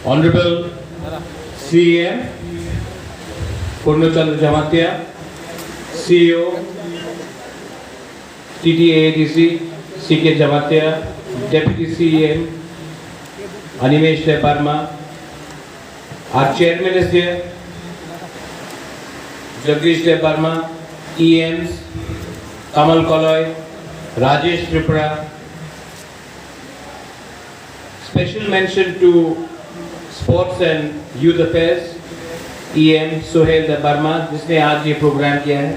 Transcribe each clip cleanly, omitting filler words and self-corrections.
Honorable CEM Purnachandra Jamatia, CEO TTAADC CK Jamatia, Deputy CEM Animesh Parma, our Chairman is here, Jagdish Parma, EMs Kamal Kaloy, Rajesh Tripura. Special mention to Sports and Youth Affairs, EM Sohail Barma, जिसने आज ये programme किया है.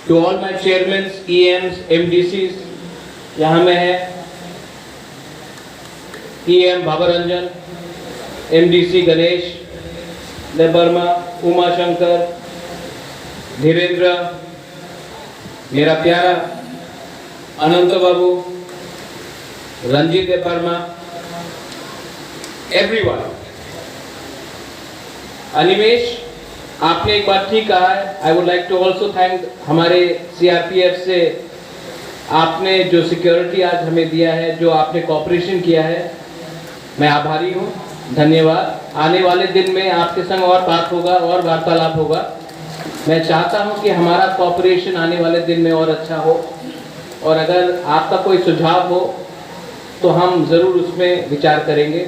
To all my chairmen, EMs, MDCs, यहाँ में है EM बाबा MDC Ganesh Barma, Uma Shankar, Dhirendra, मेरा प्यारा अनंत बाबू, रंजीत वर्मा, एवरीवन. अनिमेश, आपने एक बात ठीक कहा है. I would like to also thank हमारे CRPF से आपने जो सिक्योरिटी आज हमें दिया है, जो आपने कॉपरेशन किया है, मैं आभारी हूँ. धन्यवाद. आने वाले दिन में आपके संग और बात होगा और वार्तालाप होगा. मैं चाहता हूँ कि हमारा कॉपरेशन आने वाले दिन में और अच्छा हो, और अगर आपका कोई सुझाव हो तो हम जरूर उसमें विचार करेंगे.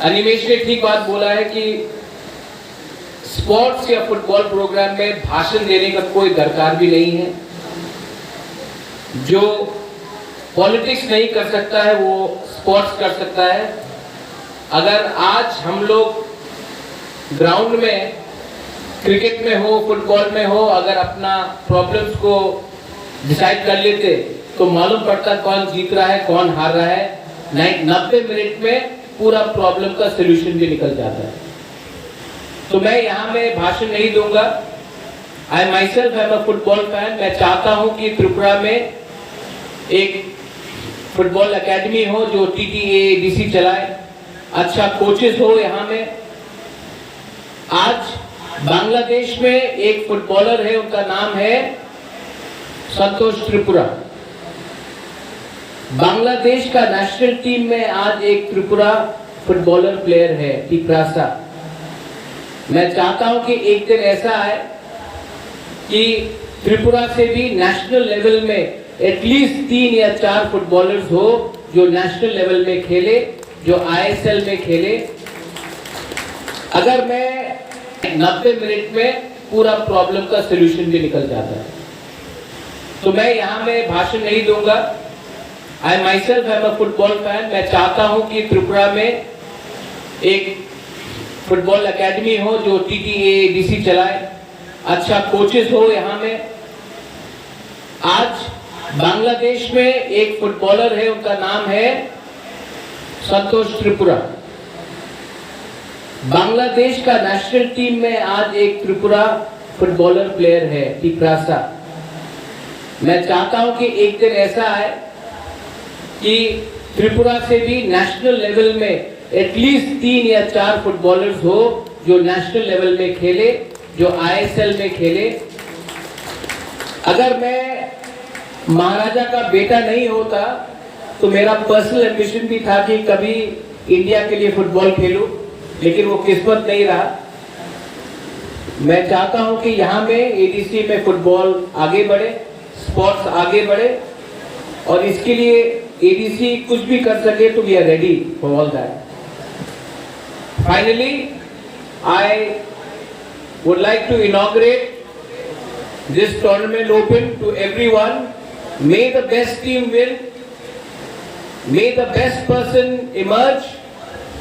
अनिमेश ने ठीक बात बोला है कि स्पोर्ट्स या फुटबॉल प्रोग्राम में भाषण देने का कोई दरकार भी नहीं है. जो पॉलिटिक्स नहीं कर सकता है वो स्पोर्ट्स कर सकता है. अगर आज हम लोग ग्राउंड में, क्रिकेट में हो, फुटबॉल में हो, अगर अपना प्रॉब्लम्स को डिसाइड कर लेते तो मालूम पड़ता कौन जीत रहा है, कौन हार रहा है. 90 मिनट में पूरा प्रॉब्लम का सलूशन भी निकल जाता है. तो मैं यहाँ में भाषण नहीं दूंगा. I myself am a football fan. मैं चाहता हूँ कि त्रिपुरा में एक फुटबॉल एकेडमी हो जो TTAADC चलाए, अच्छा कोचेस हो. यहाँ में आज बांग्लादेश में एक फुटबॉलर है, उनका नाम है संतोष त्रिपुरा. बांग्लादेश का नेशनल टीम में आज एक त्रिपुरा फुटबॉलर प्लेयर है, टिप्रासा. मैं चाहता हूं कि एक दिन ऐसा आए कि त्रिपुरा से भी नेशनल लेवल में एटलीस्ट 3 या 4 फुटबॉलर्स हो जो नेशनल लेवल में खेले, जो ISL में खेले. अगर मैं 90 मिनट में पूरा प्रॉब्लम का सलूशन भी निकल जाता है. तो मैं यहाँ में भाषण नहीं दूंगा. I myself am a football fan. मैं चाहता हूँ कि त्रिपुरा में एक फुटबॉल एकेडमी हो जो TTAADC चलाए, अच्छा कोचेस हो. यहाँ में आज बांग्लादेश में एक फुटबॉलर है, उनका नाम है संतोष त्रिपुरा. बांग्लादेश का नेशनल टीम में आज एक त्रिपुरा फुटबॉलर प्लेयर है, टिप्रासा. मैं चाहता हूं कि एक दिन ऐसा आए कि त्रिपुरा से भी नेशनल लेवल में एटलीस्ट 3 या 4 फुटबॉलर्स हो जो नेशनल लेवल में खेले, जो ISL में खेले. अगर मैं महाराजा का बेटा नहीं होता तो मेरा पर्सनल एम्बिशन भी था कि कभी इंडिया के लिए फुटबॉल खेलूं, लेकिन वो किस्मत नहीं रहा. मैं चाहता हूं कि यहाँ में ADC में फुटबॉल आगे बढ़े, स्पोर्ट्स आगे बढ़े, और इसके लिए ADC कुछ भी कर सके तो we are ready for all that. Finally I would like to inaugurate this tournament open to everyone. May the best team win, may the best person emerge.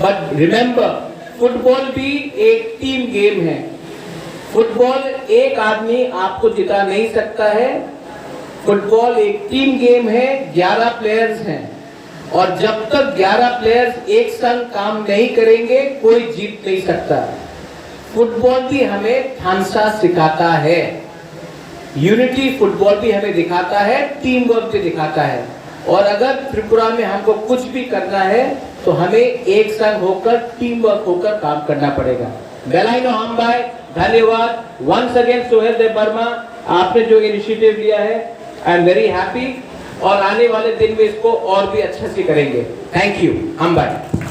But remember, football भी एक team game है. Football एक आदमी आपको जिता नहीं सकता है. फुटबॉल एक टीम गेम है. 11 प्लेयर्स हैं, और जब तक 11 प्लेयर्स एक संग काम नहीं करेंगे कोई जीत नहीं सकता. फुटबॉल भी हमें थानसा सिखाता है, यूनिटी फुटबॉल भी हमें दिखाता है, टीम वर्क भी दिखाता है. और अगर त्रिपुरा में हमको कुछ भी करना है तो हमें एक संग होकर, टीम वर्क होकर काम करना पड़ेगा. बेलाइनो हम भाई, धन्यवाद. वंस अगेन सोहेल देव वर्मा, आपने जो इनिशिएटिव लिया है, आई एम वेरी हैप्पी. और आने वाले दिन में इसको और भी अच्छा से करेंगे। Thank you. अंबाई।